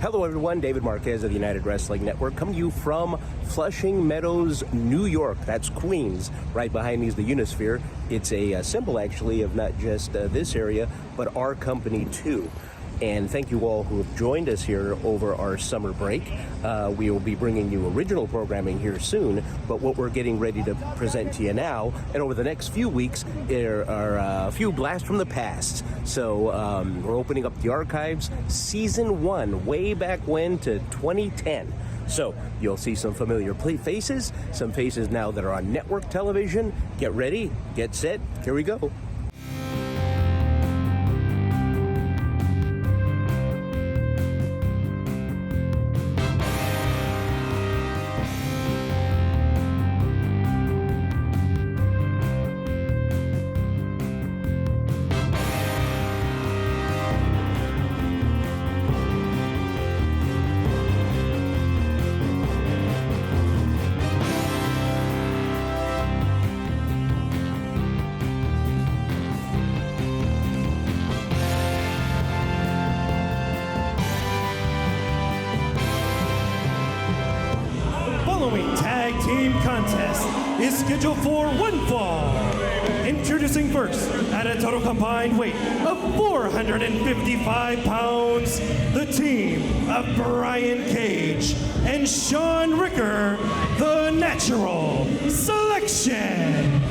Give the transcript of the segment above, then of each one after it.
Hello everyone, David Marquez of the United Wrestling Network, coming to you from Flushing Meadows, New York. That's Queens. Right behind me is the Unisphere. It's a symbol, actually, of not just this area, but our company, too. And thank you all who have joined us here over our summer break. We will be bringing you original programming here soon, but what we're getting ready to present to you now, and over the next few weeks, there are a few blasts from the past. So we're opening up the archives, Season 1, way back when to 2010. So you'll see some familiar faces, some faces now that are on network television. Get ready, get set, here we go. Tag team contest is scheduled for one fall. Introducing first, at a total combined weight of 455 pounds, the team of Brian Cage and Sean Ricker, the Natural Selection.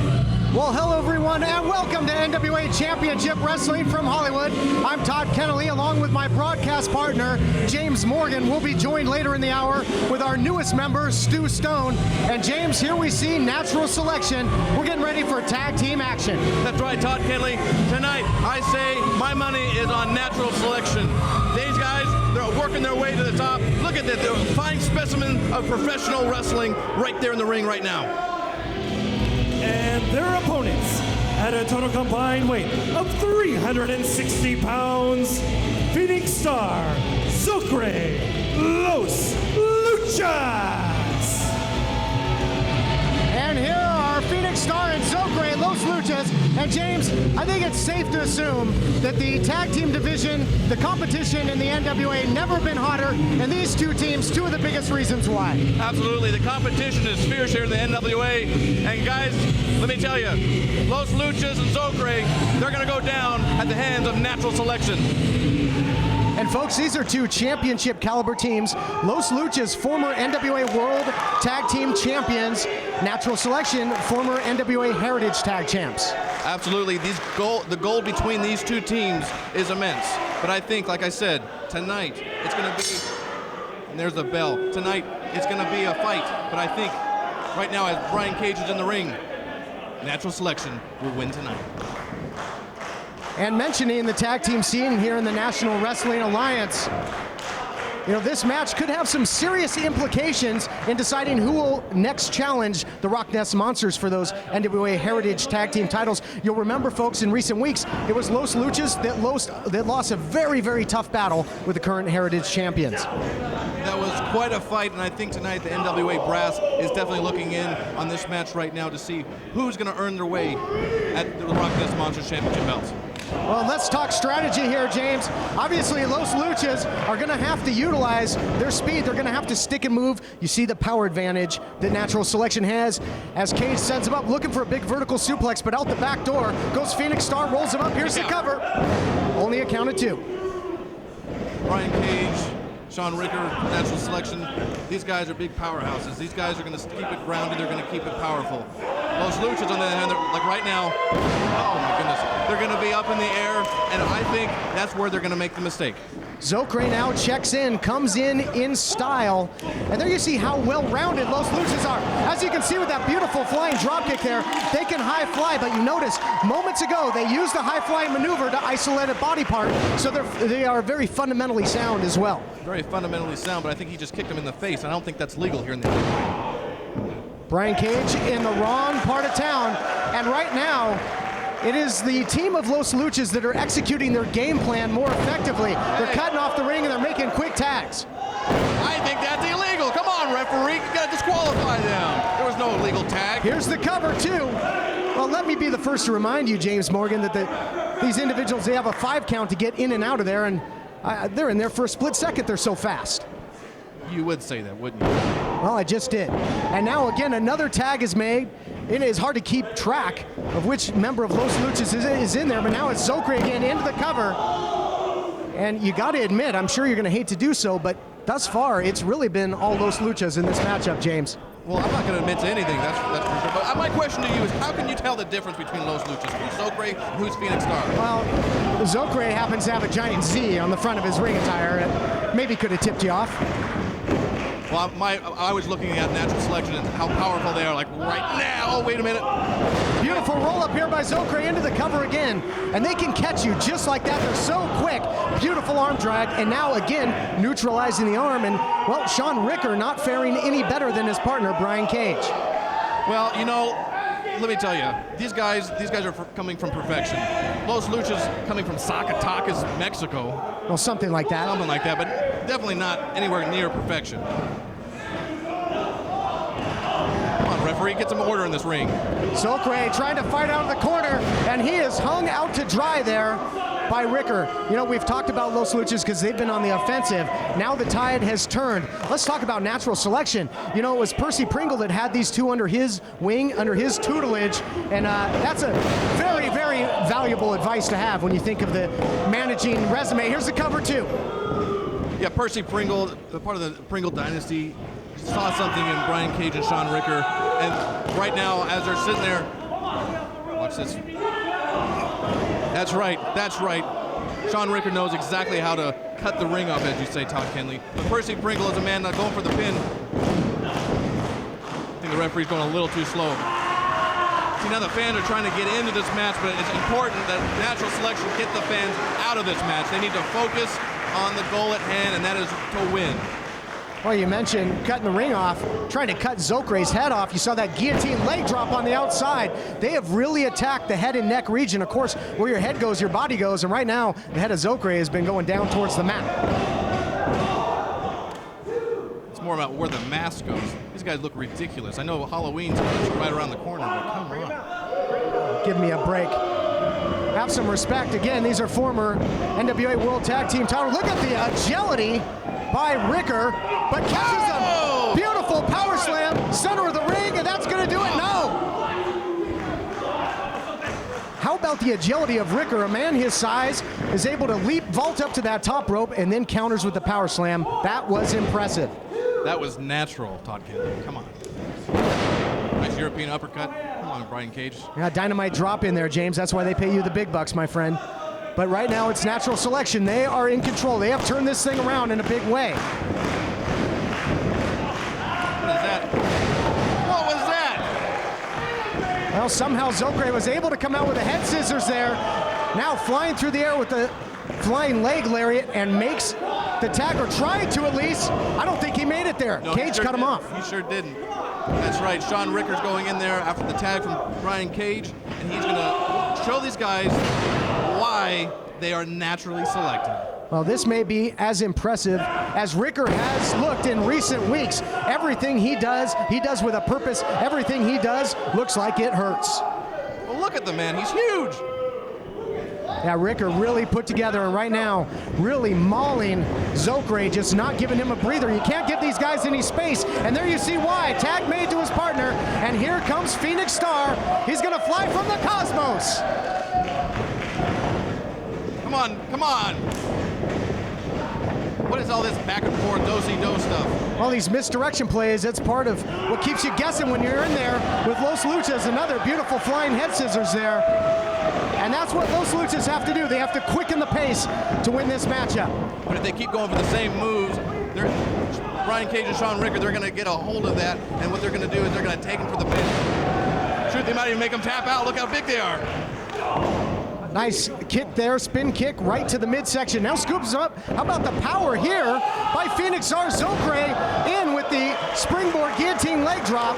Well, hello everyone, and welcome to UWN Championship Wrestling from Hollywood. I'm Todd Kennelly, along with my broadcast partner, James Morgan. We'll be joined later in the hour with our newest member, Stu Stone. And James, here we see Natural Selection. We're getting ready for tag team action. That's right, Todd Kennelly. Tonight, I say my money is on Natural Selection. These guys, they're working their way to the top. Look at that, they're a fine specimen of professional wrestling right there in the ring right now. And their opponents, at a total combined weight of 360 pounds, Phoenix Star, Zocre, Los Luchas. And here are Phoenix Star and Zocre, Los Luchas. And James, I think it's safe to assume that the tag team division, the competition in the NWA, never been hotter, and these two teams, two of the biggest reasons why. Absolutely, the competition is fierce here in the NWA, and guys, let me tell you, Los Luchas and Zocre, they're gonna go down at the hands of Natural Selection. And folks, these are two championship caliber teams. Los Luchas, former NWA World Tag Team Champions. Natural Selection, former NWA Heritage Tag Champs. Absolutely, the gold between these two teams is immense. But I think, like I said, tonight it's gonna be, and there's the bell, tonight it's gonna be a fight. But I think right now, as Brian Cage is in the ring, Natural Selection will win tonight. And mentioning the tag team scene here in the National Wrestling Alliance, you know, this match could have some serious implications in deciding who will next challenge the Rock Nest Monsters for those NWA Heritage Tag Team titles. You'll remember, folks, in recent weeks, it was Los Luchas that lost a very, very tough battle with the current Heritage Champions. That was quite a fight, and I think tonight the NWA brass is definitely looking in on this match right now to see who's going to earn their way at the Rock Nest Monsters Championship belts. Well, let's talk strategy here, James. Obviously, Los Luchas are going to have to utilize their speed. They're going to have to stick and move. You see the power advantage that Natural Selection has as Cage sends him up, looking for a big vertical suplex, but out the back door goes Phoenix Star, rolls him up. Here's the cover. Only a count of two. Brian Cage, Sean Ricker, Natural Selection, these guys are big powerhouses. These guys are going to keep it grounded. They're going to keep it powerful. Los Luchas, on the other hand, like right now, oh my goodness, they're going to be up in the air, and I think that's where they're going to make the mistake. Zocre now checks in, comes in style, and there you see how well-rounded Los Luchas are. As you can see with that beautiful flying dropkick there, they can high fly, but you notice moments ago they used the high flying maneuver to isolate a body part, so they are very fundamentally sound as well. Very fundamentally sound, but I think he just kicked him in the face. I don't think that's legal here in the NWA. Brian Cage in the wrong part of town, and right now, it is the team of Los Luchas that are executing their game plan more effectively. They're cutting off the ring and they're making quick tags. I think that's illegal. Come on, referee, you gotta disqualify them. There was no illegal tag. Here's the cover too. Well, let me be the first to remind you, James Morgan, that these individuals, they have a 5 count to get in and out of there, and They're in there for a split second. They're so fast. You would say that, wouldn't you? Well, I just did. And now again, another tag is made. It is hard to keep track of which member of Los Luchas is in there, but now it's Zocre again into the cover. And you got to admit, I'm sure you're going to hate to do so, but thus far, it's really been all Los Luchas in this matchup, James. Well, I'm not going to admit to anything, that's for sure. But my question to you is, how can you tell the difference between Los Luchas? Who's Zocre and who's Phoenix Star? Well, Zocre happens to have a giant Z on the front of his ring attire. It maybe could have tipped you off. Well, I was looking at natural selection and how powerful they are, like right now. Oh, wait a minute. Beautiful roll up here by Zocre into the cover again. And they can catch you just like that. They're so quick. Beautiful arm drag. And now again, neutralizing the arm. And, well, Sean Ricker not faring any better than his partner, Brian Cage. Well, you know, let me tell you, these guys are coming from perfection. Los Luchas coming from Zacatecas, Mexico. Well, something like that. Something like that, but definitely not anywhere near perfection. Come on, referee, get some order in this ring. Zocre trying to fight out of the corner, and he is hung out to dry there by Ricker. You know, we've talked about Los Luchas because they've been on the offensive. Now the tide has turned. Let's talk about natural selection. You know, it was Percy Pringle that had these two under his wing, under his tutelage, and that's a very, very valuable advice to have when you think of the managing resume. Here's the cover two. Yeah, Percy Pringle, part of the Pringle dynasty, saw something in Brian Cage and Sean Ricker, and right now, as they're sitting there, watch this. That's right. Sean Ricker knows exactly how to cut the ring off, as you say, Todd Kenley. But Percy Pringle is a man not going for the pin. I think the referee's going a little too slow. See, now the fans are trying to get into this match, but it's important that natural selection get the fans out of this match. They need to focus on the goal at hand, and that is to win. Well, you mentioned cutting the ring off, trying to cut Zocre's head off. You saw that guillotine leg drop on the outside. They have really attacked the head and neck region. Of course, where your head goes, your body goes. And right now, the head of Zocre has been going down towards the mat. It's more about where the mask goes. These guys look ridiculous. I know Halloween's right around the corner, but come on. Give me a break. Have some respect. Again, these are former NWA World Tag Team titles. Look at the agility by Ricker, but catches him. Beautiful power slam, center of the ring, and that's going to do it. No. How about the agility of Ricker? A man his size is able to leap, vault up to that top rope, and then counters with the power slam. That was impressive. That was natural, Todd Kenley. Come on. Nice European uppercut. Come on, Brian Cage. Yeah, dynamite drop in there, James. That's why they pay you the big bucks, my friend. But right now, it's natural selection. They are in control. They have turned this thing around in a big way. What is that? What was that? Well, somehow Zocre was able to come out with the head scissors there. Now flying through the air with the flying leg lariat and makes the tag, or tried to at least. I don't think he made it there. No, Cage cut him off. He sure didn't. That's right. Sean Ricker's going in there after the tag from Brian Cage, and he's going to show these guys why they are naturally selected. Well, this may be as impressive as Ricker has looked in recent weeks. Everything he does with a purpose. Everything he does looks like it hurts. Well, look at the man. He's huge. Yeah, Ricker really put together, and right now, really mauling Zocre, just not giving him a breather. You can't give these guys any space, and there you see why. Tag made to his partner, and here comes Phoenix Star. He's going to fly from the cosmos. Come on, come on. What is all this back and forth, do-si-do stuff? Well, these misdirection plays, that's part of what keeps you guessing when you're in there with Los Luchas. Another beautiful flying head scissors there. And that's what Los Luchas have to do. They have to quicken the pace to win this matchup. But if they keep going for the same moves, Brian Cage and Sean Ricker, they're going to get a hold of that, and what they're going to do is they're going to take him for the pin. Shoot, they might even make them tap out. Look how big they are. Nice kick there, spin kick right to the midsection. Now scoops up. How about the power here by Phoenix Star? Zocre in with the springboard guillotine leg drop.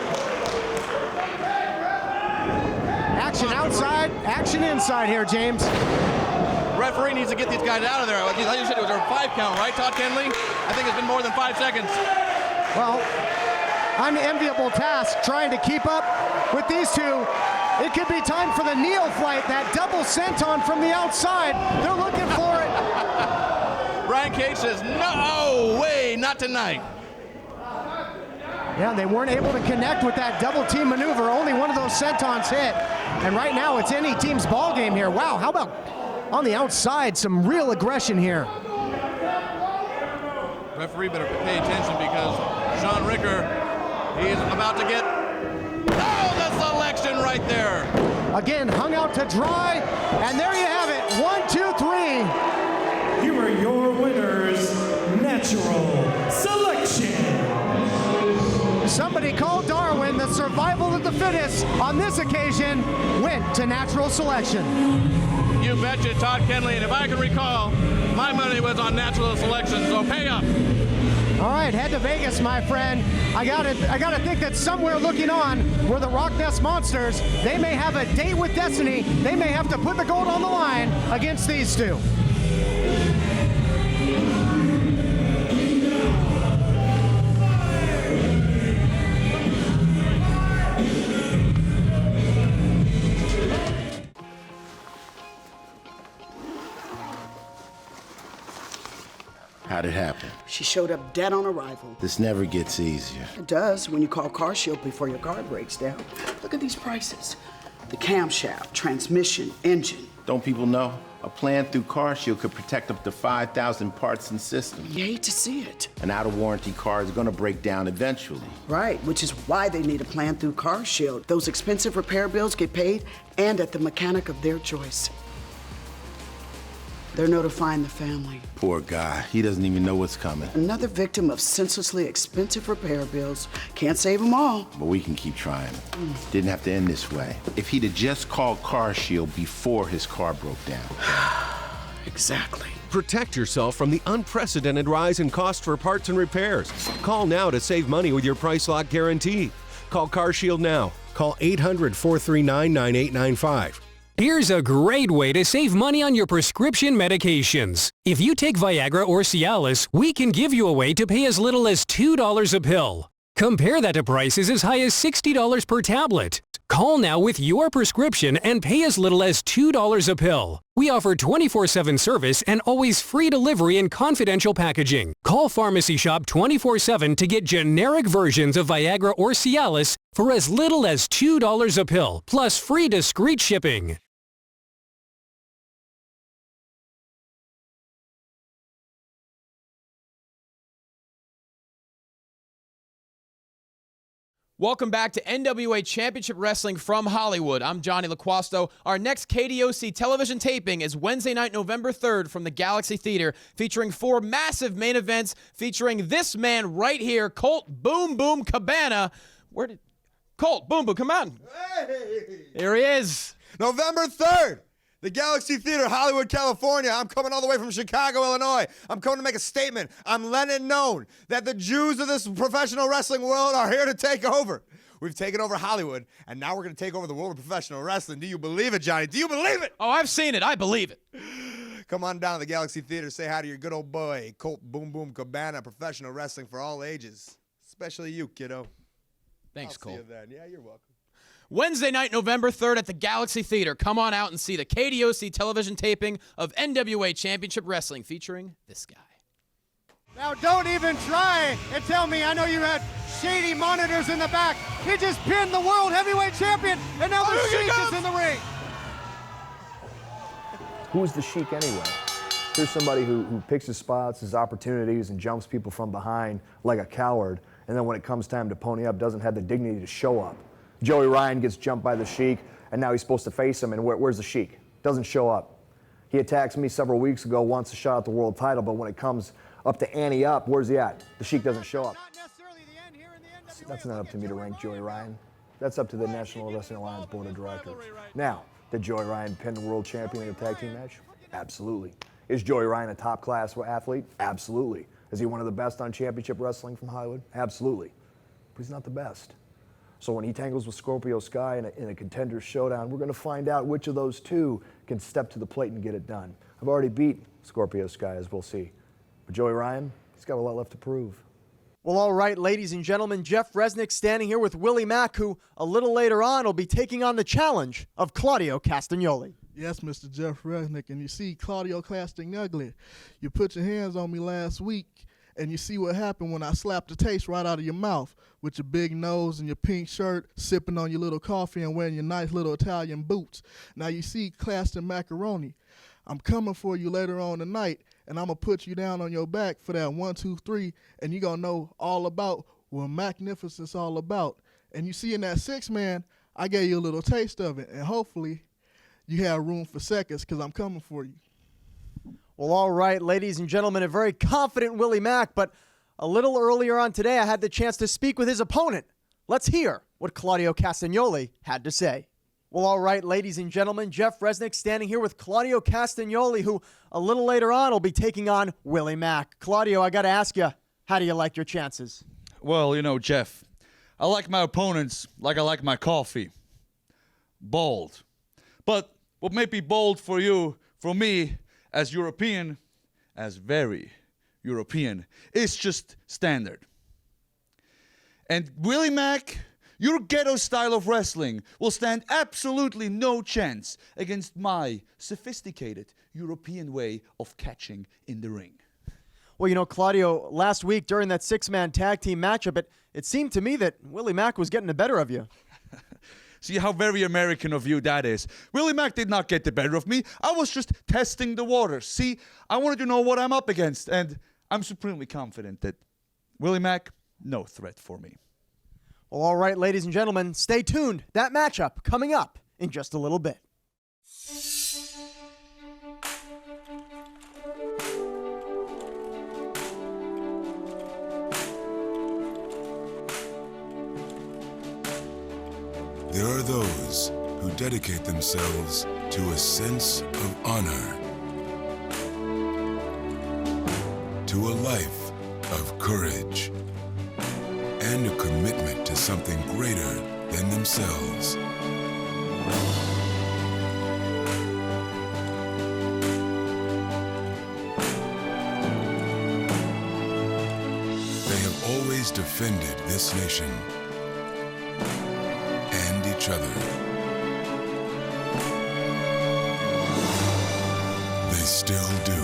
Action outside, action inside here, James. Referee needs to get these guys out of there. Like you said, it was a 5 count, right, Todd Kenley? I think it's been more than 5 seconds. Well, unenviable task trying to keep up with these two. It could be time for the Neo flight, that double senton from the outside. They're looking for it. Brian Cage says, no way, not tonight. Yeah, they weren't able to connect with that double team maneuver. Only one of those sentons hit. And right now it's any team's ball game here. Wow, how about on the outside, some real aggression here. Referee better pay attention because Sean Ricker, he's about to get, oh, the selection right there. Again, hung out to dry, and there you have it. 1, 2, 3. Here are your winners, Natural Selection. Somebody called Darwin. The survival of the fittest on this occasion went to Natural Selection. You betcha, Todd Kenley, and if I can recall, my money was on Natural Selection, so pay up. All right, head to Vegas, my friend. I gotta think that somewhere looking on were the Rock Nest Monsters. They may have a date with destiny. They may have to put the gold on the line against these two. How'd it happen? She showed up dead on arrival. This never gets easier. It does when you call Car Shield before your car breaks down. Look at these prices. The camshaft, transmission, engine. Don't people know? A plan through Car Shield could protect up to 5,000 parts and systems. You hate to see it. An out-of-warranty car is gonna break down eventually. Right, which is why they need a plan through Car Shield. Those expensive repair bills get paid and at the mechanic of their choice. They're notifying the family. Poor guy, he doesn't even know what's coming. Another victim of senselessly expensive repair bills. Can't save them all. But we can keep trying. Didn't have to end this way. If he'd have just called Car Shield before his car broke down. Exactly. Protect yourself from the unprecedented rise in cost for parts and repairs. Call now to save money with your price lock guarantee. Call Car Shield now. Call 800-439-9895. Here's a great way to save money on your prescription medications. If you take Viagra or Cialis, we can give you a way to pay as little as $2 a pill. Compare that to prices as high as $60 per tablet. Call now with your prescription and pay as little as $2 a pill. We offer 24/7 service and always free delivery and confidential packaging. Call Pharmacy Shop 24/7 to get generic versions of Viagra or Cialis for as little as $2 a pill, plus free discreet shipping. Welcome back to NWA Championship Wrestling from Hollywood. I'm Johnny LaQuasto. Our next KDOC television taping is Wednesday night, November 3rd from the Galaxy Theater, featuring 4 massive main events featuring this man right here, Colt Boom Boom Cabana. Colt Boom Boom, come on. Hey. Here he is. November 3rd. The Galaxy Theater, Hollywood, California. I'm coming all the way from Chicago, Illinois. I'm coming to make a statement. I'm letting it known that the Jews of this professional wrestling world are here to take over. We've taken over Hollywood, and now we're going to take over the world of professional wrestling. Do you believe it, Johnny? Do you believe it? Oh, I've seen it. I believe it. Come on down to the Galaxy Theater. Say hi to your good old boy, Colt Boom Boom Cabana, professional wrestling for all ages. Especially you, kiddo. Thanks, Colt. See you then. Yeah, you're welcome. Wednesday night, November 3rd at the Galaxy Theater. Come on out and see the KDOC television taping of NWA Championship Wrestling featuring this guy. Now don't even try and tell me, I know you had shady monitors in the back. He just pinned the world heavyweight champion, and now the Sheik is in the ring. Who's the Sheik anyway? Here's somebody who picks his spots, his opportunities, and jumps people from behind like a coward, and then when it comes time to pony up, doesn't have the dignity to show up. Joey Ryan gets jumped by the Sheik, and now he's supposed to face him, and where's the Sheik? Doesn't show up. He attacks me several weeks ago, wants a shot at the world title, but when it comes up to ante up, where's he at? The Sheik doesn't show up. That's not up to me to rank Joey Ryan. That's up to the National Wrestling Alliance Board of Directors. Now, did Joey Ryan pin the world champion in a tag team match? Absolutely. Is Joey Ryan a top-class athlete? Absolutely. Is he one of the best on championship wrestling from Hollywood? Absolutely. But he's not the best. So when he tangles with Scorpio Sky in a contenders showdown, we're going to find out which of those two can step to the plate and get it done. I've already beat Scorpio Sky, as we'll see. But Joey Ryan, he's got a lot left to prove. Well, all right, ladies and gentlemen, Jeff Resnick standing here with Willie Mack, who a little later on will be taking on the challenge of Claudio Castagnoli. Yes, Mr. Jeff Resnick, and you see Claudio Castagnoli. You put your hands on me last week, and you see what happened when I slapped the taste right out of your mouth with your big nose and your pink shirt, sipping on your little coffee and wearing your nice little Italian boots. Now you see Claston Macaroni. I'm coming for you later on tonight, and I'm going to put you down on your back for that 1, 2, 3, and you're going to know all about what Magnificent's all about. And you see in that 6-man, I gave you a little taste of it, and hopefully you have room for seconds because I'm coming for you. Well, all right, ladies and gentlemen, a very confident Willie Mack, but a little earlier on today, I had the chance to speak with his opponent. Let's hear what Claudio Castagnoli had to say. Well, all right, ladies and gentlemen, Jeff Resnick standing here with Claudio Castagnoli, who a little later on will be taking on Willie Mack. Claudio, I got to ask you, how do you like your chances? Well, you know, Jeff, I like my opponents like I like my coffee. Bold. But what may be bold for you, for me, as European, as very European, is just standard. And Willie Mack, your ghetto style of wrestling will stand absolutely no chance against my sophisticated European way of catching in the ring. Well, you know, Claudio, last week during that 6-man tag team matchup, it seemed to me that Willie Mack was getting the better of you. See how very American of you that is. Willie Mack did not get the better of me. I was just testing the waters. See, I wanted to know what I'm up against, and I'm supremely confident that Willie Mack, no threat for me. Well, all right, ladies and gentlemen, stay tuned. That matchup coming up in just a little bit. There are those who dedicate themselves to a sense of honor, to a life of courage, and a commitment to something greater than themselves. They have always defended this nation and each other. They still do.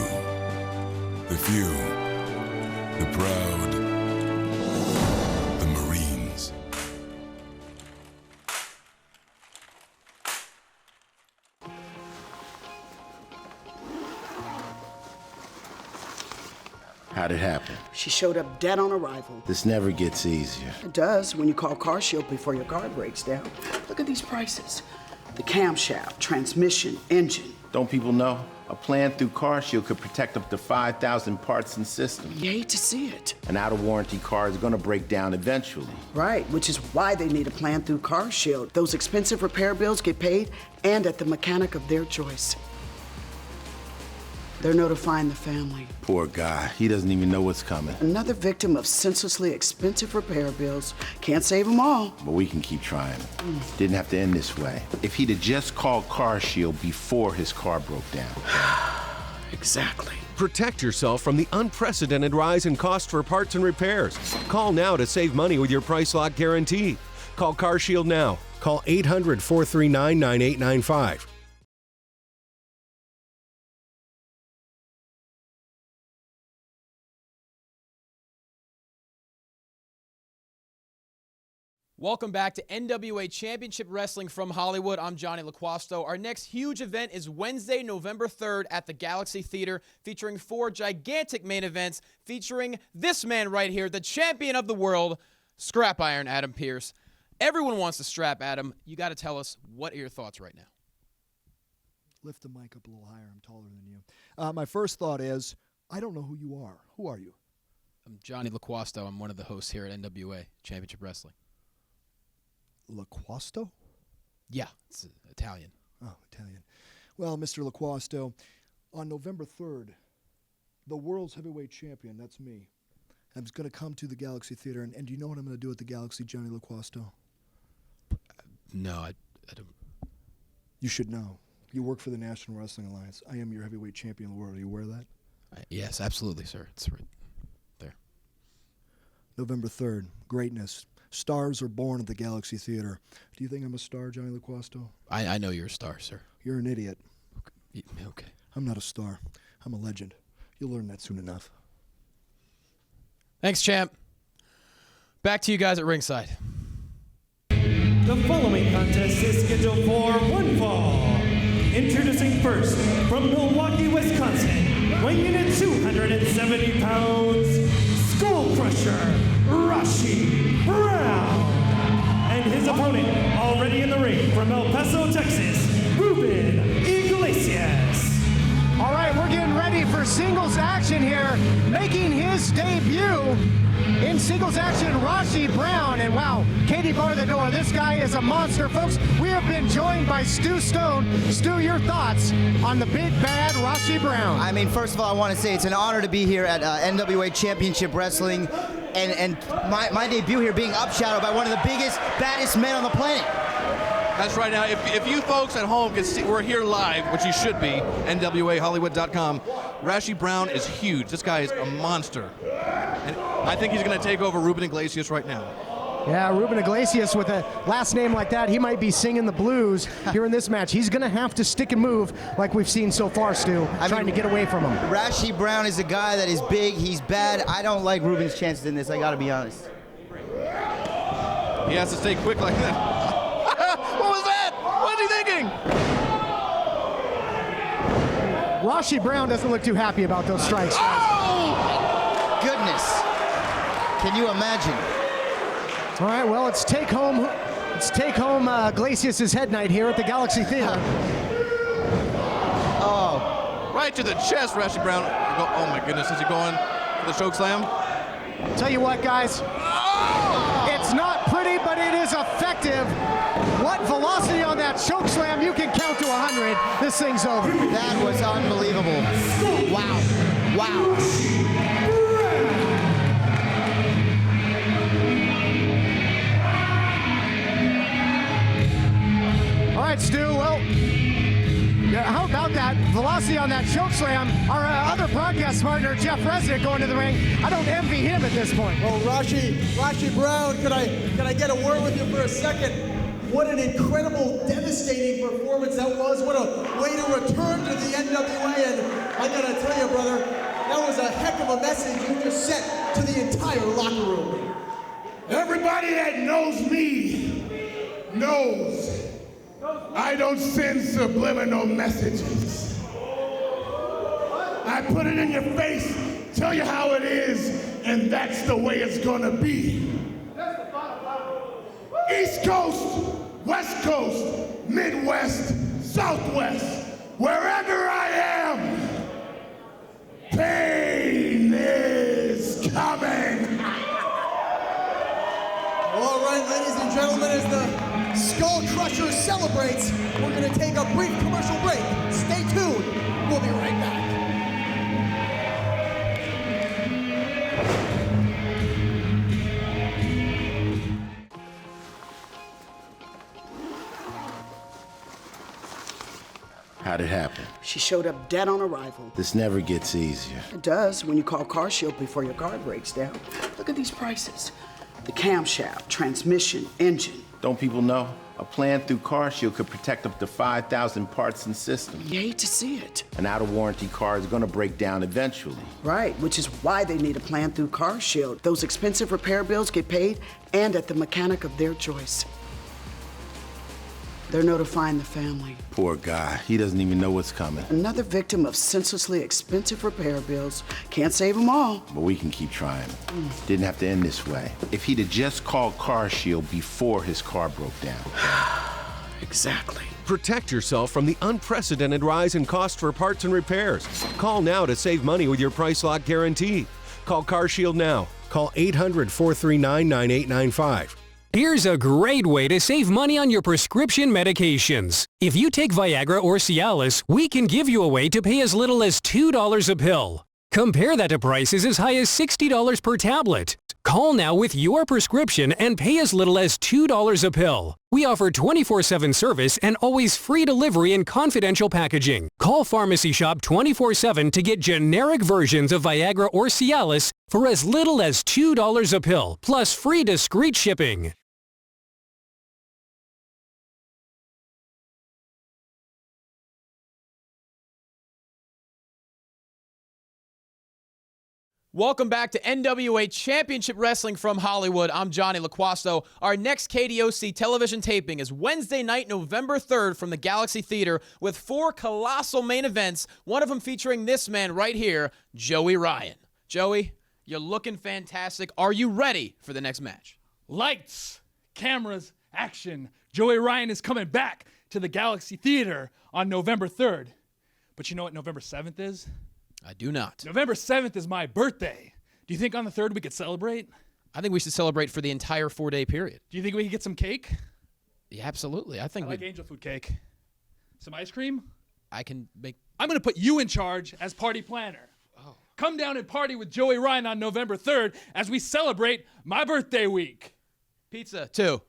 The few, the proud, the Marines. How'd it happen? She showed up dead on arrival. This never gets easier. It does when you call Car Shield before your car breaks down. Look at these prices. The camshaft, transmission, engine. Don't people know? A plan through Car Shield could protect up to 5,000 parts and systems. You hate to see it. An out-of-warranty car is going to break down eventually. Right, which is why they need a plan through Car Shield. Those expensive repair bills get paid and at the mechanic of their choice. They're notifying the family. Poor guy. He doesn't even know what's coming. Another victim of senselessly expensive repair bills. Can't save them all. But we can keep trying. Didn't have to end this way. If he'd have just called Car Shield before his car broke down. Exactly. Protect yourself from the unprecedented rise in cost for parts and repairs. Call now to save money with your price lock guarantee. Call Car Shield now. Call 800-439-9895. Welcome back to NWA Championship Wrestling from Hollywood. I'm Johnny LaQuasto. Our next huge event is Wednesday, November 3rd at the Galaxy Theater, featuring 4 gigantic main events featuring this man right here, the champion of the world, Scrap Iron Adam Pearce. Everyone wants to strap Adam. You got to tell us, what are your thoughts right now? Lift the mic up a little higher. I'm taller than you. My first thought is, I don't know who you are. Who are you? I'm Johnny LaQuasto. I'm one of the hosts here at NWA Championship Wrestling. LaQuasto? Yeah, it's Italian. Oh, Italian. Well, Mr. LaQuasto, on November 3rd, the world's heavyweight champion, that's me, I'm going to come to the Galaxy Theater, and do you know what I'm going to do at the Galaxy, Johnny LaQuasto? No, I don't. You should know. You work for the National Wrestling Alliance. I am your heavyweight champion of the world. Are you aware of that? Yes, absolutely, sir. It's right there. November 3rd, greatness. Stars are born at the Galaxy Theater. Do you think I'm a star, Johnny LaQuasto? I know you're a star, sir. You're an idiot. Okay. I'm not a star. I'm a legend. You'll learn that soon enough. Thanks, champ. Back to you guys at ringside. The following contest is scheduled for one fall. Introducing first, from Milwaukee, Wisconsin, weighing in at 270 pounds, Skull Crusher, Rashi Brown. And his opponent, already in the ring from El Paso, Texas, Ruben Iglesias. All right, we're getting ready for singles action here. Making his debut in singles action, Rashi Brown. And wow, Katie bar the door. This guy is a monster. Folks, we have been joined by Stu Stone. Stu, your thoughts on the big bad Rashi Brown? I mean, first of all, I want to say it's an honor to be here at NWA Championship Wrestling. And my debut here being upshadowed by one of the biggest, baddest men on the planet. That's right. Now, if you folks at home can see, we're here live, which you should be, NWAHollywood.com. Rashi Brown is huge. This guy is a monster. And I think he's going to take over Ruben Iglesias right now. Yeah, Ruben Iglesias with a last name like that, he might be singing the blues here in this match. He's going to have to stick and move like we've seen so far, Stu, trying to get away from him. Rashi Brown is a guy that is big. He's bad. I don't like Ruben's chances in this. I got to be honest. He has to stay quick like that. What was that? What is he thinking? Rashi Brown doesn't look too happy about those strikes. Oh! Goodness. Can you imagine? All right, well, it's take home Iglesias' head night here at the Galaxy Theater. Oh. Right to the chest, Rashi Brown. Oh my goodness, is he going for the choke slam? Tell you what, guys, it's not pretty, but it is effective. What velocity on that choke slam, you can count to 100. This thing's over. That was unbelievable. Wow. Wow. All right, Stu, well, how about that velocity on that choke slam? Our other broadcast partner, Jeff Resnick, going to the ring. I don't envy him at this point. Well, Rashi Brown, can I get a word with you for a second? What an incredible, devastating performance that was. What a way to return to the NWA. And I gotta tell you, brother, that was a heck of a message you just sent to the entire locker room. Everybody that knows me knows I don't send subliminal messages. I put it in your face, tell you how it is, and that's the way it's gonna be. East Coast, West Coast, Midwest, Southwest, wherever I am, pain is coming. All right, ladies and gentlemen, as the Skull Crusher celebrates, we're going to take a brief commercial break. Stay tuned. We'll be right back. How'd it happen? She showed up dead on arrival. This never gets easier. It does when you call Car Shield before your car breaks down. Look at these prices. The camshaft, transmission, engine. Don't people know? A plan through CarShield could protect up to 5,000 parts and systems. You hate to see it. An out-of-warranty car is going to break down eventually. Right, which is why they need a plan through Car Shield. Those expensive repair bills get paid and at the mechanic of their choice. They're notifying the family. Poor guy. He doesn't even know what's coming. Another victim of senselessly expensive repair bills. Can't save them all. But we can keep trying. Didn't have to end this way. If he'd have just called CarShield before his car broke down. Exactly. Protect yourself from the unprecedented rise in cost for parts and repairs. Call now to save money with your price lock guarantee. Call CarShield now. Call 800-439-9895. Here's a great way to save money on your prescription medications. If you take Viagra or Cialis, we can give you a way to pay as little as $2 a pill. Compare that to prices as high as $60 per tablet. Call now with your prescription and pay as little as $2 a pill. We offer 24/7 service and always free delivery and confidential packaging. Call Pharmacy Shop 24/7 to get generic versions of Viagra or Cialis for as little as $2 a pill, plus free discreet shipping. Welcome back to NWA Championship Wrestling from Hollywood. I'm Johnny LaQuasto. Our next KDOC television taping is Wednesday night, November 3rd from the Galaxy Theater with 4 colossal main events, one of them featuring this man right here, Joey Ryan. Joey, you're looking fantastic. Are you ready for the next match? Lights, cameras, action. Joey Ryan is coming back to the Galaxy Theater on November 3rd. But you know what November 7th is? I do not. November 7th is my birthday. Do you think on the 3rd we could celebrate? I think we should celebrate for the entire 4-day period. Do you think we could get some cake? Yeah, absolutely. I like angel food cake. Some ice cream? I can make... I'm going to put you in charge as party planner. Oh. Come down and party with Joey Ryan on November 3rd as we celebrate my birthday week. Pizza, too.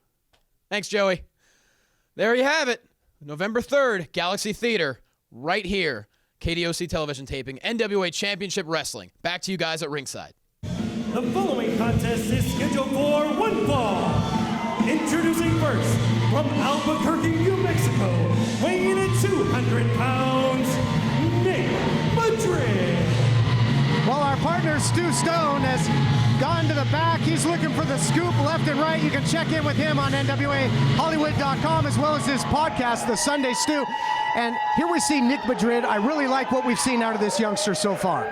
Thanks, Joey. There you have it. November 3rd, Galaxy Theater, right here. KDOC television taping, NWA Championship Wrestling. Back to you guys at ringside. The following contest is scheduled for one fall. Introducing first, from Albuquerque, New Mexico, weighing in at 200 pounds, Nick Madrid. Well, our partner Stu Stone has gone to the back. He's looking for the scoop left and right. You can check in with him on NWAHollywood.com as well as his podcast, The Sunday Stu. And here we see Nick Madrid. I really like what we've seen out of this youngster so far.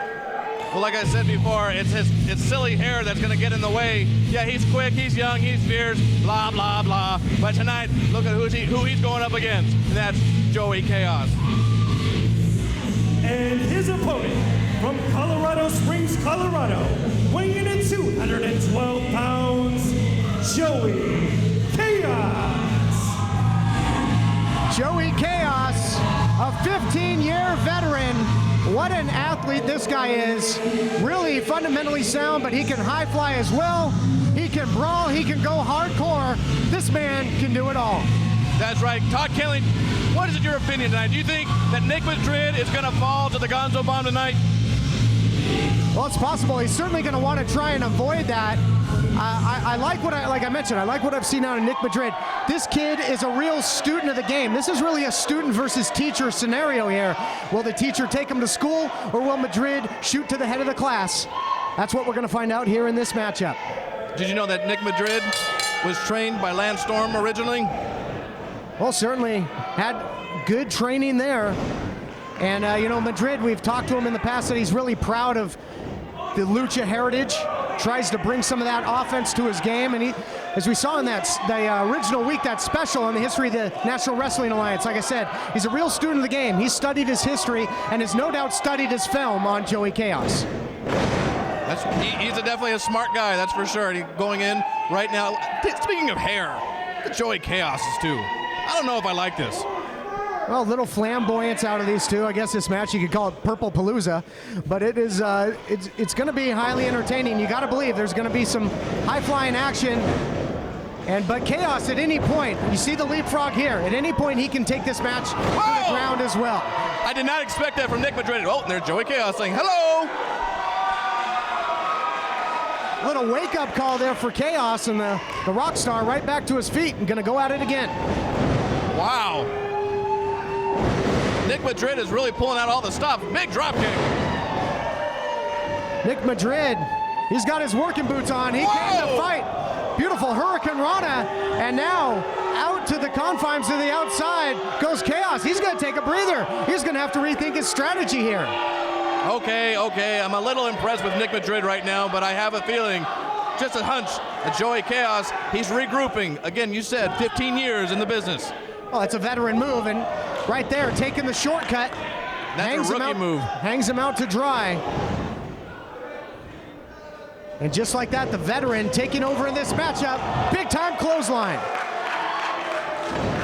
Well, like I said before, it's silly hair that's going to get in the way. Yeah, he's quick, he's young, he's fierce, blah, blah, blah. But tonight, look at who he's going up against, and that's Joey Chaos. And his opponent, from Colorado Springs, Colorado, weighing in at 212 pounds, Joey Chaos. Joey Chaos, a 15-year veteran. What an athlete this guy is. Really fundamentally sound, but he can high fly as well. He can brawl, he can go hardcore. This man can do it all. That's right. Todd Kelly, what is your opinion tonight? Do you think that Nick Madrid is going to fall to the Gonzo Bomb tonight? Well, it's possible. He's certainly going to want to try and avoid that. I like what I mentioned. I like what I've seen out of Nick Madrid. This kid is a real student of the game. This is really a student versus teacher scenario here. Will the teacher take him to school, or will Madrid shoot to the head of the class? That's what we're going to find out here in this matchup. Did you know that Nick Madrid was trained by Lance Storm originally? Well, certainly had good training there. And, Madrid, we've talked to him in the past that he's really proud of the lucha heritage, tries to bring some of that offense to his game. And he, as we saw in the original week, that special on the history of the National Wrestling Alliance, like I said, he's a real student of the game. He's studied his history and has no doubt studied his film on Joey Chaos. He's definitely a smart guy, that's for sure. And he's going in right now. Speaking of hair, look at Joey Chaos is too. I don't know if I like this. Well, a little flamboyance out of these two. I guess this match, you could call it Purple Palooza, but it is it's going to be highly entertaining. You got to believe there's going to be some high-flying action. But Chaos, at any point, you see the leapfrog here. At any point, he can take this match to the ground as well. I did not expect that from Nick Madrid. Oh, and there's Joey Chaos saying hello. Little wake-up call there for Chaos, and the rock star right back to his feet and going to go at it again. Wow. Nick Madrid is really pulling out all the stuff. Big drop kick. Nick Madrid, he's got his working boots on. He came to fight. Beautiful Hurricane Rana. And now out to the confines of the outside goes Chaos. He's going to take a breather. He's going to have to rethink his strategy here. Okay. I'm a little impressed with Nick Madrid right now, but I have a feeling, just a hunch, that Joey Chaos, he's regrouping. Again, you said 15 years in the business. Well, it's a veteran move, and right there, taking the shortcut. That's a rookie move. Hangs him out to dry. And just like that, the veteran taking over in this matchup. Big time clothesline.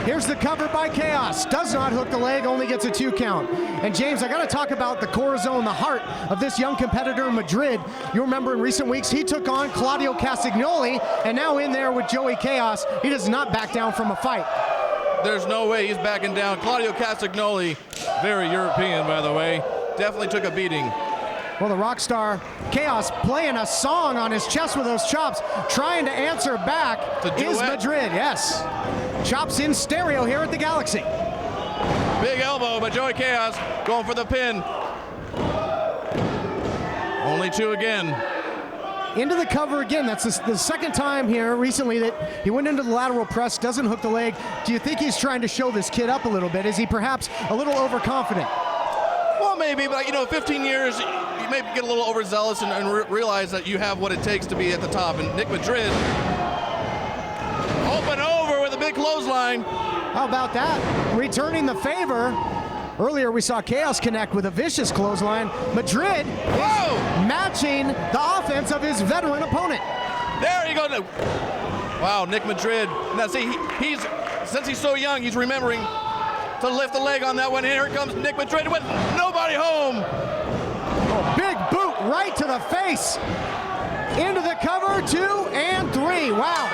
Here's the cover by Chaos. Does not hook the leg, only gets a 2 count. And James, I got to talk about the Corazon, the heart of this young competitor, Madrid. You remember in recent weeks, he took on Claudio Castagnoli, and now in there with Joey Chaos, he does not back down from a fight. There's no way he's backing down. Claudio Castagnoli, very European, by the way, definitely took a beating. Well, the rock star Chaos playing a song on his chest with those chops, trying to answer back is Madrid, yes. Chops in stereo here at the Galaxy. Big elbow, but Joey Chaos going for the pin. Only two again. Into the cover again. That's the second time here recently that he went into the lateral press, doesn't hook the leg. Do you think he's trying to show this kid up a little bit? Is he perhaps a little overconfident? Well, maybe, but 15 years, you may get a little overzealous and realize that you have what it takes to be at the top. And Nick Madrid, open over with a big clothesline. How about that? Returning the favor. Earlier we saw Chaos connect with a vicious clothesline. Madrid is matching the offense of his veteran opponent. There you go. Wow, Nick Madrid. Now see, since he's so young, he's remembering to lift the leg on that one. Here comes Nick Madrid with nobody home. Oh, big boot right to the face. Into the cover, 2 and 3. Wow.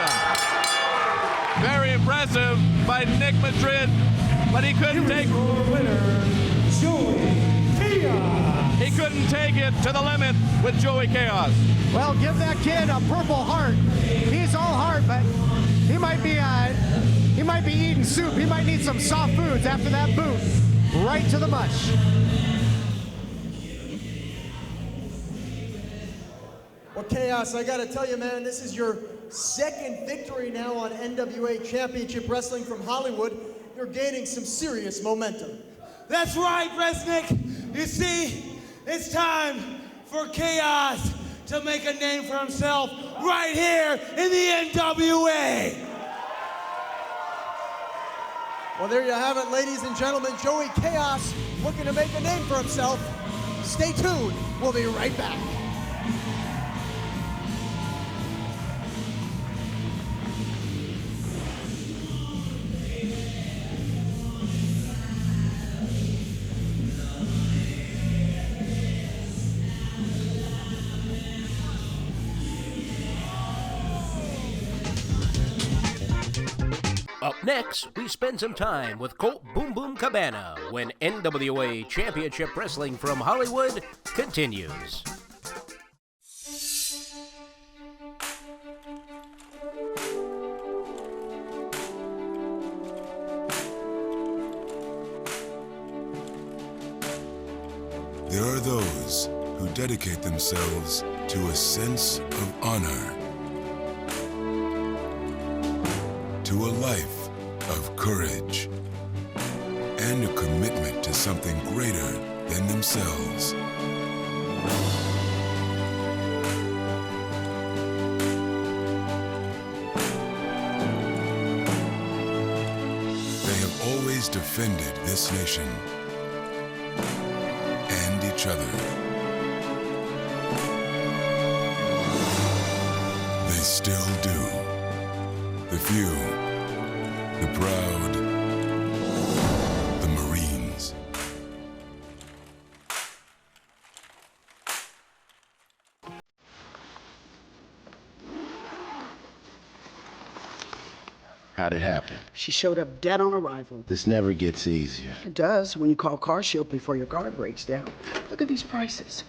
Very impressive by Nick Madrid, but he couldn't take He couldn't take it to the limit with Joey Chaos. Well, give that kid a Purple Heart. He's all heart, but he might be eating soup. He might need some soft foods after that boot. Right to the mush. Well, Chaos, I gotta tell you, man, this is your second victory now on NWA Championship Wrestling from Hollywood. You're gaining some serious momentum. That's right, Resnick. You see, it's time for Chaos to make a name for himself right here in the NWA. Well, there you have it, ladies and gentlemen. Joey Chaos looking to make a name for himself. Stay tuned. We'll be right back. Up next, we spend some time with Colt Boom Boom Cabana when NWA Championship Wrestling from Hollywood continues. There are those who dedicate themselves to a sense of honor, to a life of courage, and a commitment to something greater than themselves. They have always defended this nation and each other. They still do. The few, the proud, the Marines. How'd it happen? She showed up dead on arrival. This never gets easier. It does when you call Car Shield before your car breaks down. Look at these prices.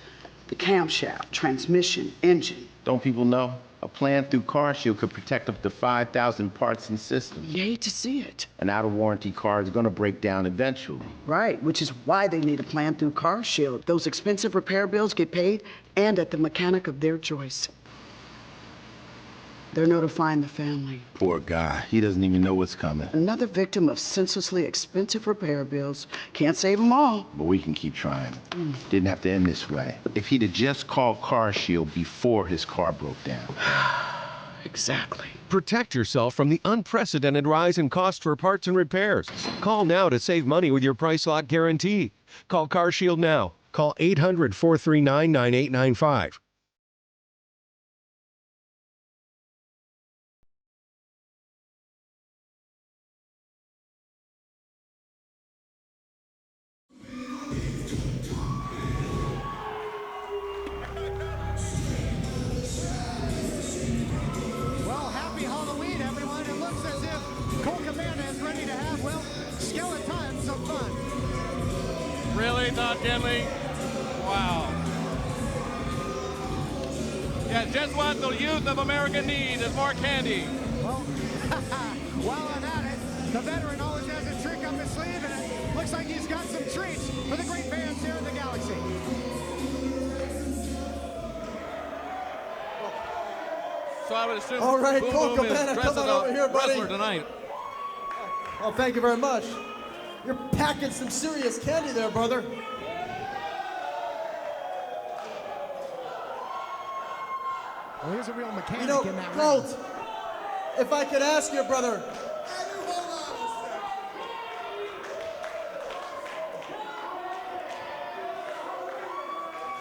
The camshaft, transmission, engine. Don't people know? A plan through Car Shield could protect up to 5,000 parts and systems. You hate to see it. An out-of-warranty car is going to break down eventually. Right, which is why they need a plan through Car Shield. Those expensive repair bills get paid and at the mechanic of their choice. They're notifying the family. Poor guy. He doesn't even know what's coming. Another victim of senselessly expensive repair bills. Can't save them all. But we can keep trying. Didn't have to end this way. If he'd have just called Car Shield before his car broke down. Exactly. Protect yourself from the unprecedented rise in cost for parts and repairs. Call now to save money with your price lock guarantee. Call Car Shield now. Call 800-439-9895. Well, happy Halloween, everyone. It looks as if Colt Cabana is ready to have, well, skeletons of fun. Really, Todd Kenley? Wow. Yeah, just what the youth of America need is more candy. Well, while I'm at it, the veteran always has a trick up his sleeve, and it looks like he's got some treats for the great fans here in the Galaxy. so I would assume All right, Boom Colt Boom is Cabana, dressed come on as a over here, buddy. wrestler tonight. Oh, thank you very much. You're packing some serious candy there, brother. Well, he's a real mechanic You know, in that Colt, ring. if I could ask you, brother.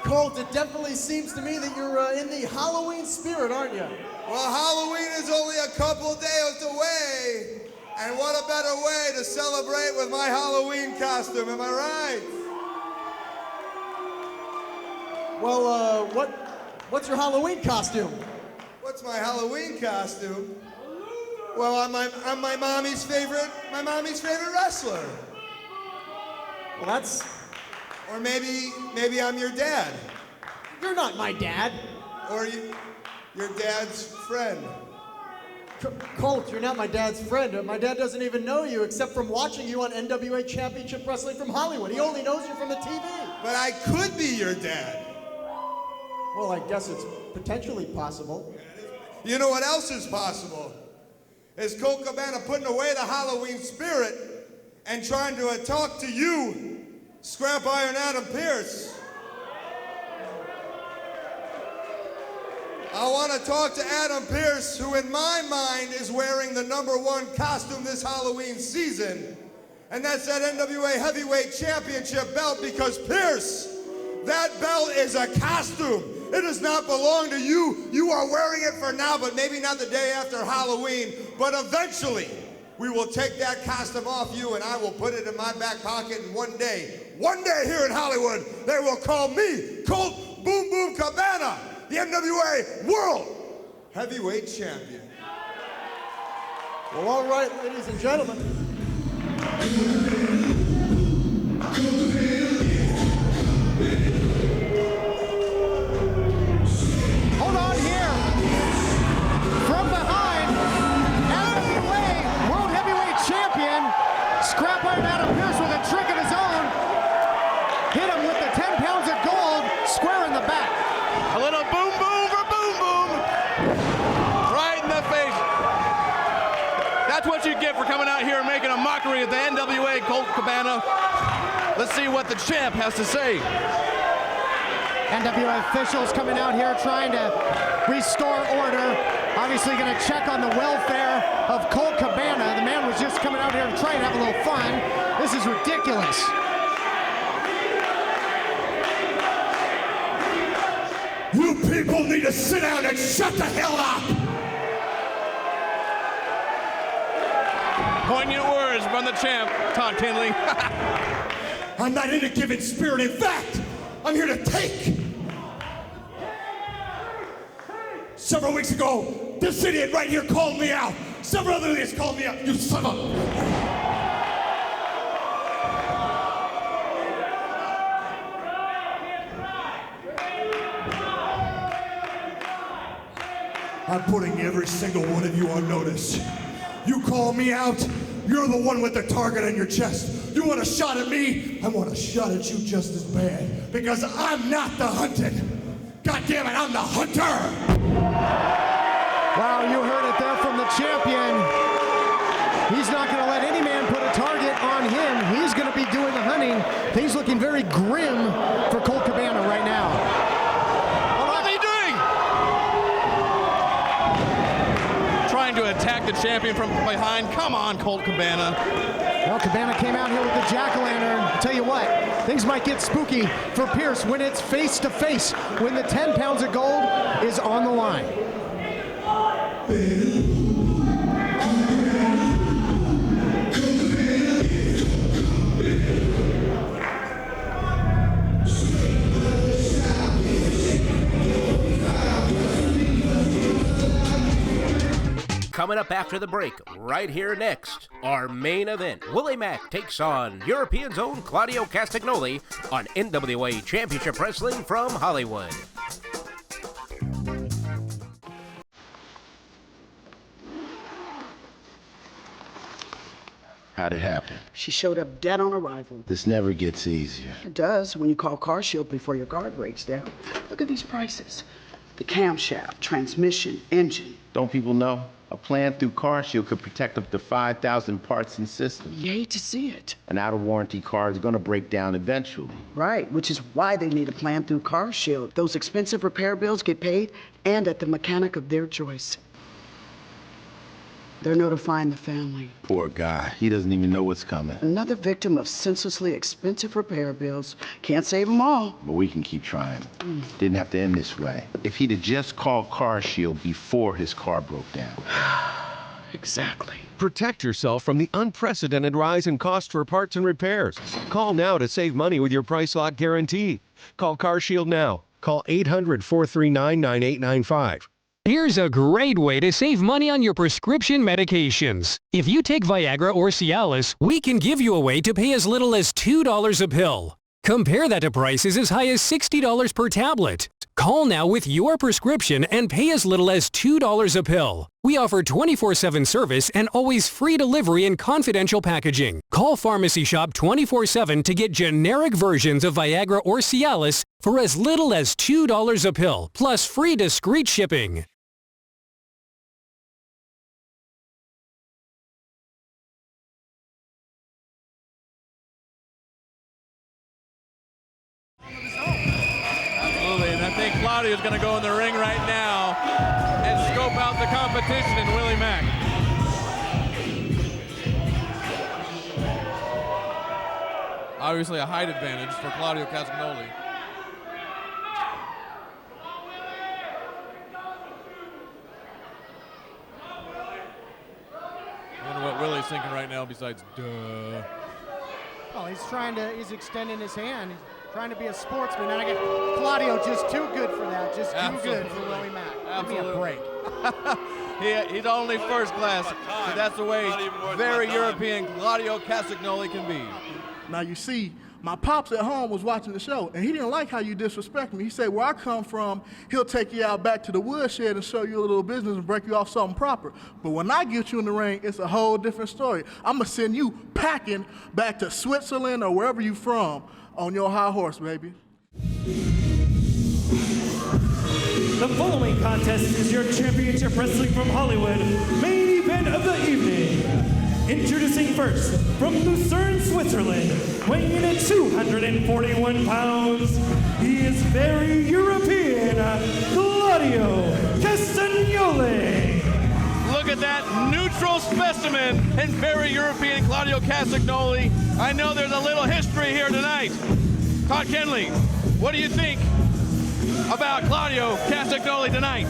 Colt, it definitely seems to me that you're in the Halloween spirit, aren't you? Well, Halloween is only a couple days away. And what a better way to celebrate with my Halloween costume, am I right? Well, what's your Halloween costume? What's my Halloween costume? Well, I'm my mommy's favorite wrestler. Well, that's... Or maybe I'm your dad. You're not my dad. Or your dad's friend. Colt, you're not my dad's friend. My dad doesn't even know you except from watching you on NWA Championship Wrestling from Hollywood. He only knows you from the TV. But I could be your dad. Well, I guess it's potentially possible. You know what else is possible? Is Colt Cabana putting away the Halloween spirit and trying to talk to you, Scrap Iron Adam Pearce. I want to talk to Adam Pearce, who in my mind is wearing the #1 costume this Halloween season. And that's that NWA Heavyweight Championship belt, because Pearce, that belt is a costume. It does not belong to you. You are wearing it for now, but maybe not the day after Halloween. But eventually, we will take that costume off you and I will put it in my back pocket, and one day here in Hollywood, they will call me Colt Boom Boom Cabana, the NWA World Heavyweight Champion. Well, all right, ladies and gentlemen. Hold on here. From behind, NWA World Heavyweight Champion, Scrap Iron Adam Pearce with a trick of his own. Hit him with the 10 pounds of gold, square in the back. A little boom boom for boom boom. Right in the face. That's what you get for coming out here and making a mockery of the NWA, Colt Cabana. Let's see what the champ has to say. NWA officials coming out here trying to restore order. Obviously going to check on the welfare of Colt Cabana. The man was just coming out here to try and have a little fun. This is ridiculous. You people need to sit down and shut the hell up! Poignant words from the champ, Todd Kinley. I'm not in a giving spirit. In fact, I'm here to take. Several weeks ago, this idiot right here called me out. Several other idiots called me out. You son of a... I'm putting every single one of you on notice. You call me out, you're the one with the target on your chest. You want a shot at me? I want a shot at you just as bad. Because I'm not the hunted. God damn it, I'm the hunter! Wow, you heard it there from the champion. He's not going to let any man put a target on him. He's going to be doing the hunting. Things looking very grim for Colt Cabana right now. What are they doing? Trying to attack the champion from behind. Come on, Colt Cabana. Well, Cabana came out here with the jack-o'-lantern. Tell you what, things might get spooky for Pearce when it's face-to-face, when the 10 pounds of gold is on the line. Coming up after the break, right here next, our main event. Willie Mack takes on European's own Claudio Castagnoli on NWA Championship Wrestling from Hollywood. How'd it happen? She showed up dead on arrival. This never gets easier. It does when you call Car Shield before your car breaks down. Look at these prices. The camshaft, transmission, engine, Don't people know? A plan through CarShield could protect up to 5,000 parts and systems. You hate to see it. An out-of-warranty car is going to break down eventually. Right, which is why they need a plan through CarShield. Those expensive repair bills get paid and at the mechanic of their choice. They're notifying the family. Poor guy. He doesn't even know what's coming. Another victim of senselessly expensive repair bills. Can't save them all. But we can keep trying. Didn't have to end this way. If he'd have just called CarShield before his car broke down. Exactly. Protect yourself from the unprecedented rise in cost for parts and repairs. Call now to save money with your price lock guarantee. Call CarShield now. Call 800-439-9895. Here's a great way to save money on your prescription medications. If you take Viagra or Cialis, we can give you a way to pay as little as $2 a pill. Compare that to prices as high as $60 per tablet. Call now with your prescription and pay as little as $2 a pill. We offer 24/7 service and always free delivery and confidential packaging. Call Pharmacy Shop 24/7 to get generic versions of Viagra or Cialis for as little as $2 a pill, plus free discreet shipping. Absolutely, and I think Claudio's going to go in the ring right now and scope out the competition in Willie Mack. Obviously a height advantage for Claudio Castagnoli. I wonder what Willie's thinking right now besides duh. Well, he's extending his hand. He's trying to be a sportsman. And I get Claudio just too good for that. Just too good for Willie Mack. Absolutely. Give me a break. He's only first class, so that's the way very European Claudio Castagnoli can be. Now you see, my pops at home was watching the show, and he didn't like how you disrespect me. He said, where I come from, he'll take you out back to the woodshed and show you a little business and break you off something proper. But when I get you in the ring, it's a whole different story. I'm going to send you packing back to Switzerland or wherever you from on your high horse, baby. The following contest is your Championship Wrestling from Hollywood main event of the evening. Introducing first, from Lucerne, Switzerland, weighing in at 241 pounds, he is very European, Claudio Castagnoli. Look at that neutral specimen and very European Claudio Castagnoli. I know there's a little history here tonight. Todd Kenley, what do you think about Claudio Castagnoli tonight?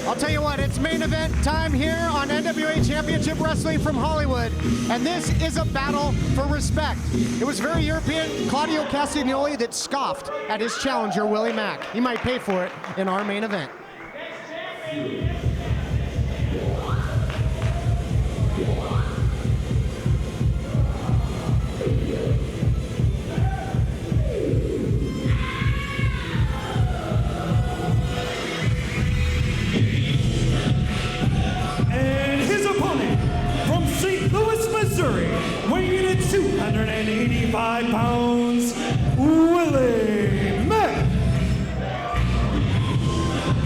I'll tell you what, it's main event time here on NWA Championship Wrestling from Hollywood, and this is a battle for respect. It was very European Claudio Castagnoli that scoffed at his challenger, Willie Mack. He might pay for it in our main event. And his opponent, from St. Louis, Missouri, weighing in at 285 pounds, Willie Mack.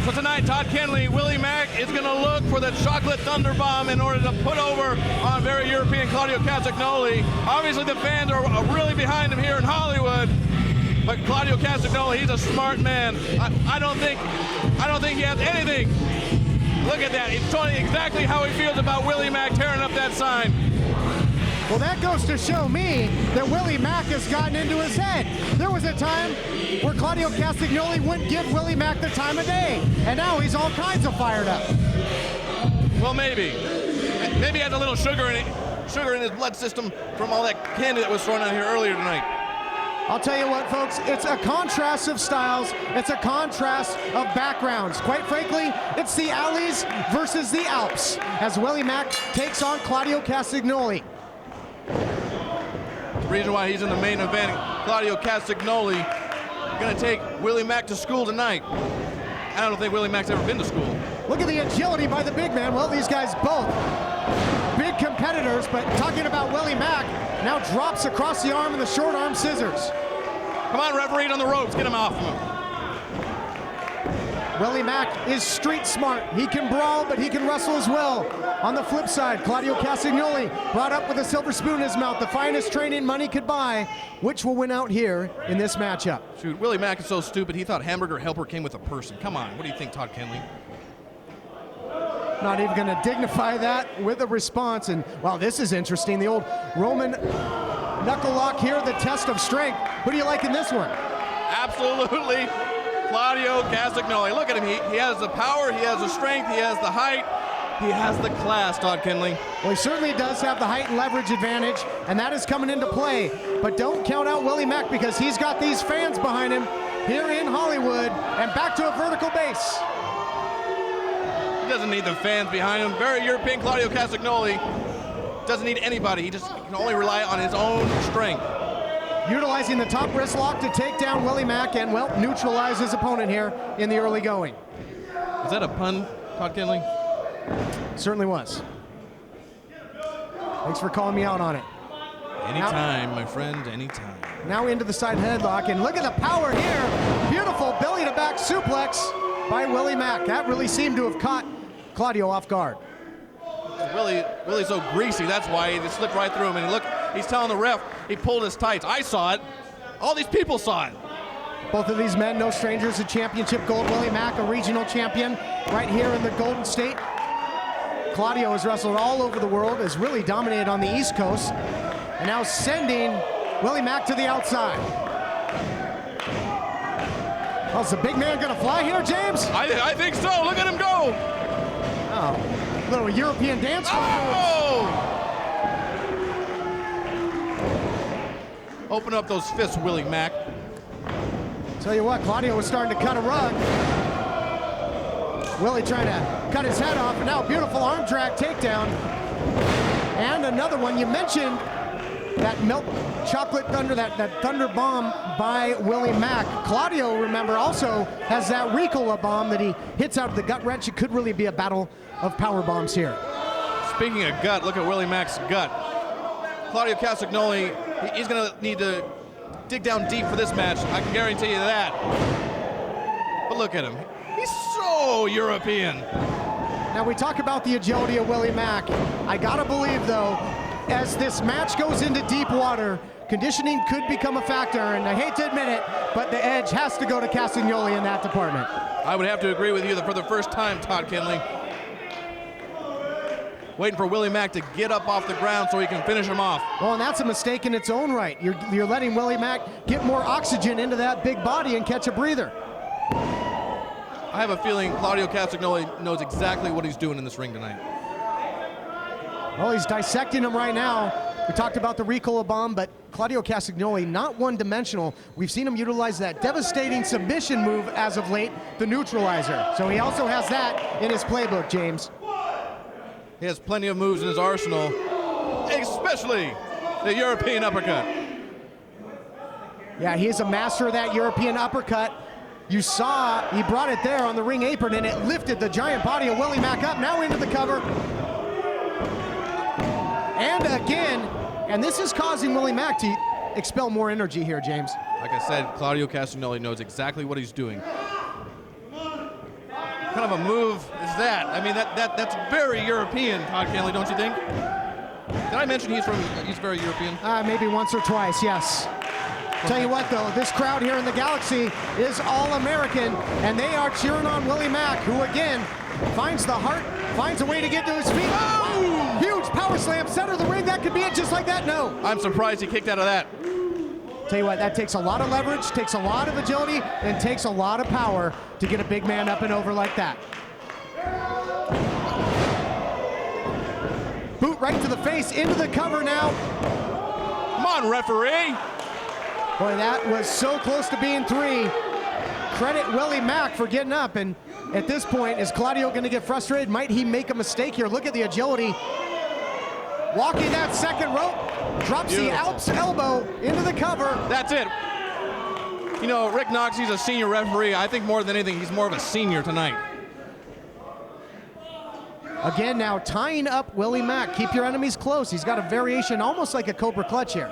So tonight, Todd Kenley, Willie Mack is going to look for the chocolate thunder bomb in order to put over on very European Claudio Castagnoli. Obviously, the fans are really behind him here in Hollywood. But Claudio Castagnoli, he's a smart man. I don't think he has anything. Look at that. He's telling you exactly how he feels about Willie Mack tearing up that sign. Well, that goes to show me that Willie Mack has gotten into his head. There was a time where Claudio Castagnoli wouldn't give Willie Mack the time of day, and now he's all kinds of fired up. Well, maybe. Maybe he has a little sugar in his blood system from all that candy that was thrown out here earlier tonight. I'll tell you what, folks, it's a contrast of styles. It's a contrast of backgrounds. Quite frankly, it's the alleys versus the Alps as Willie Mack takes on Claudio Castagnoli. The reason why he's in the main event, Claudio Castagnoli, going to take Willie Mack to school tonight. I don't think Willie Mack's ever been to school. Look at the agility by the big man. Well, these guys both big competitors, but talking about Willie Mack, now drops across the arm and the short arm scissors. Come on, referee on the ropes, get him off. Willie Mack is street smart. He can brawl, but he can wrestle as well. On the flip side, Claudio Castagnoli brought up with a silver spoon in his mouth, the finest training money could buy. Which will win out here in this matchup? Shoot, Willie Mack is so stupid, he thought Hamburger Helper came with a person. Come on, what do you think, Todd Kenley? Not even going to dignify that with a response. And, wow, this is interesting. The old Roman knuckle lock here, the test of strength. Who do you like in this one? Absolutely, Claudio Castagnoli. Look at him. He has the power, he has the strength, he has the height, he has the class, Todd Kenley. Well, he certainly does have the height and leverage advantage, and that is coming into play. But don't count out Willie Mack, because he's got these fans behind him here in Hollywood, and back to a vertical base. He doesn't need the fans behind him. Very European Claudio Castagnoli. Doesn't need anybody. He just can only rely on his own strength. Utilizing the top wrist lock to take down Willie Mack and, well, neutralize his opponent here in the early going. Is that a pun, Todd Kenley? Certainly was. Thanks for calling me out on it. Anytime, my friend, anytime. Now into the side headlock, and look at the power here. Beautiful belly to back suplex by Willie Mack. That really seemed to have caught Claudio off guard. Willie's so greasy, that's why he slipped right through him. And look, he's telling the ref he pulled his tights. I saw it. All these people saw it. Both of these men, no strangers to championship gold. Willie Mack, a regional champion right here in the Golden State. Claudio has wrestled all over the world, has really dominated on the East Coast, and now sending Willie Mack to the outside. Oh, is the big man gonna fly here, James? I think so. Look at him go. Oh, little European dance. Oh! Open up those fists, Willie Mack. Tell you what, Claudio was starting to cut a rug. Willie trying to cut his head off, and now beautiful arm drag takedown. And another one. You mentioned that milk chocolate thunder, that thunder bomb by Willie Mack. Claudio, remember, also has that Ricola bomb that he hits out of the gut wrench. It could really be a battle of power bombs here. Speaking of gut, look at Willie Mack's gut. Claudio Castagnoli, he's going to need to dig down deep for this match. I can guarantee you that. But look at him. He's so European. Now we talk about the agility of Willie Mack. I gotta believe, though, as this match goes into deep water, conditioning could become a factor, and I hate to admit it, but the edge has to go to Castagnoli in that department. I would have to agree with you that for the first time, Todd Kenley. Waiting for Willie Mack to get up off the ground so he can finish him off. Well, and that's a mistake in its own right. You're letting Willie Mack get more oxygen into that big body and catch a breather. I have a feeling Claudio Castagnoli knows exactly what he's doing in this ring tonight. Well, he's dissecting him right now. We talked about the Ricola bomb, but Claudio Castagnoli, not one-dimensional. We've seen him utilize that devastating submission move as of late, the neutralizer. So he also has that in his playbook, James. He has plenty of moves in his arsenal, especially the European uppercut. Yeah, he's a master of that European uppercut. You saw he brought it there on the ring apron, and it lifted the giant body of Willie Mack up, now into the cover. And again, and this is causing Willie Mack to expel more energy here, James. Like I said, Claudio Castagnoli knows exactly what he's doing. What kind of a move is that? I mean, that's very European, Todd Kenley, don't you think? Did I mention he's very European? Maybe once or twice, yes. Tell you what, though, this crowd here in the Galaxy is all American, and they are cheering on Willie Mack, who again finds the heart, finds a way to get to his feet. Oh! Huge power slam, center of the ring. That could be it, just like that. No. I'm surprised he kicked out of that. Tell you what, that takes a lot of leverage, takes a lot of agility, and takes a lot of power to get a big man up and over like that. Boot right to the face, into the cover now. Come on, referee. Boy, that was so close to being 3. Credit Willie Mack for getting up, and at this point, is Claudio going to get frustrated? Might he make a mistake here? Look at the agility. Walking that second rope, drops the Alps elbow into the cover. That's it. You know, Rick Knox, he's a senior referee. I think more than anything, he's more of a senior tonight. Again now, tying up Willie Mack. Keep your enemies close. He's got a variation almost like a Cobra Clutch here.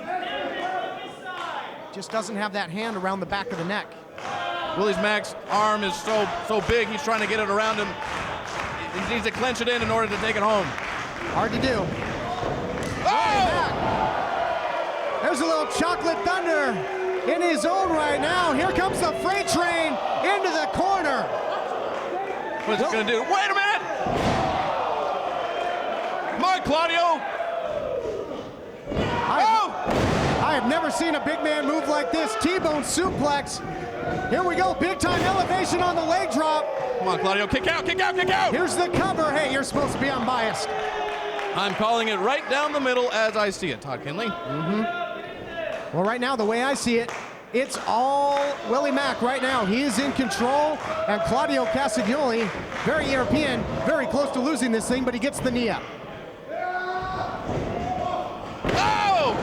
Just doesn't have that hand around the back of the neck. Willie Mack's arm is so big, he's trying to get it around him. He needs to clench it in order to take it home. Hard to do. Oh! There's a little chocolate thunder in his own right now. Here comes the freight train into the corner. What's it going to do? Wait a minute! Come on, Claudio! I have never seen a big man move like this. T-bone suplex. Here we go, big time elevation on the leg drop. Come on, Claudio, kick out, kick out, kick out! Here's the cover. Hey, you're supposed to be unbiased. I'm calling it right down the middle as I see it, Todd Kinley. Well, right now, the way I see it, it's all Willie Mack right now. He is in control, and Claudio Castagnoli, very European, very close to losing this thing, but he gets the knee up. Oh!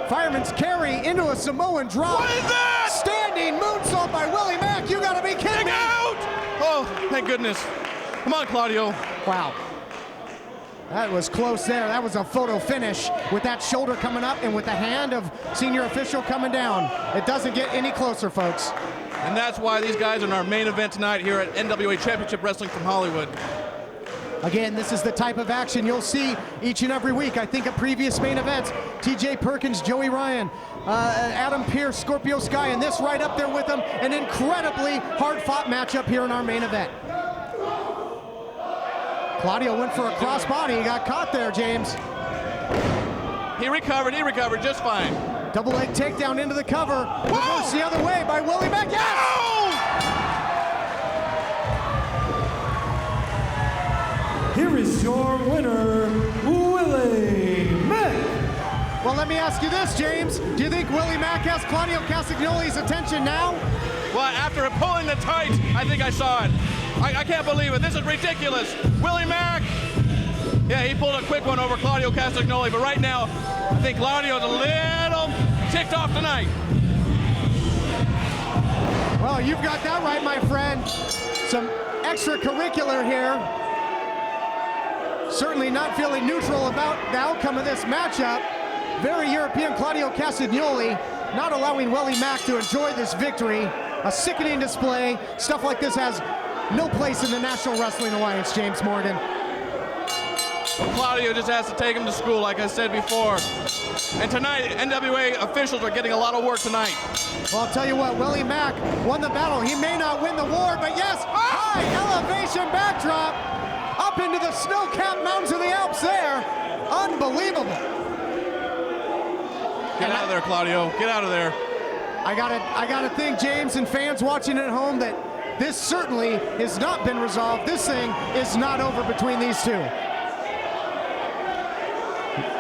Fireman's carry into a Samoan drop. What is that? Standing moonsault by Willie Mack. You gotta be kidding me. Out! Oh, thank goodness. Come on, Claudio. Wow. That was close there. That was a photo finish with that shoulder coming up and with the hand of senior official coming down. It doesn't get any closer, folks. And that's why these guys are in our main event tonight here at NWA Championship Wrestling from Hollywood. Again, this is the type of action you'll see each and every week. I think at previous main events, TJ Perkins, Joey Ryan, Adam Pearce, Scorpio Sky, and this right up there with them. An incredibly hard-fought matchup here in our main event. Claudio went for a crossbody. He got caught there, James. He recovered just fine. Double leg takedown into the cover. Reverse the other way by Willie Mack. Yes! Here is your winner, Willie Mack. Well, let me ask you this, James. Do you think Willie Mack has Claudio Castagnoli's attention now? Well, after pulling the tight, I think I saw it. I can't believe it. This is ridiculous. Willie Mack. Yeah, he pulled a quick one over Claudio Castagnoli, but right now, I think Claudio's a little ticked off tonight. Well, you've got that right, my friend. Some extracurricular here. Certainly not feeling neutral about the outcome of this matchup. Very European Claudio Castagnoli, not allowing Willie Mack to enjoy this victory. A sickening display. Stuff like this has no place in the National Wrestling Alliance, James Morgan. Claudio just has to take him to school, like I said before. And tonight, NWA officials are getting a lot of work tonight. Well, I'll tell you what, Willie Mack won the battle. He may not win the war, but yes, high elevation backdrop up into the snow-capped mountains of the Alps there. Unbelievable. Get out of there, Claudio. Get out of there. I gotta think, James, and fans watching at home, that this certainly has not been resolved. This thing is not over between these two.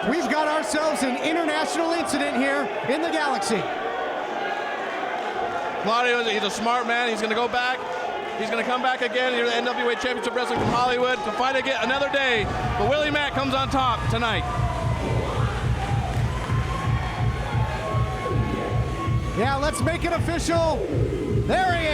We've got ourselves an international incident here in the Galaxy. Claudio, he's a smart man. He's going to go back. He's going to come back again here at the NWA Championship Wrestling from Hollywood to fight again another day. But Willie Mack comes on top tonight. Yeah, let's make it official. There he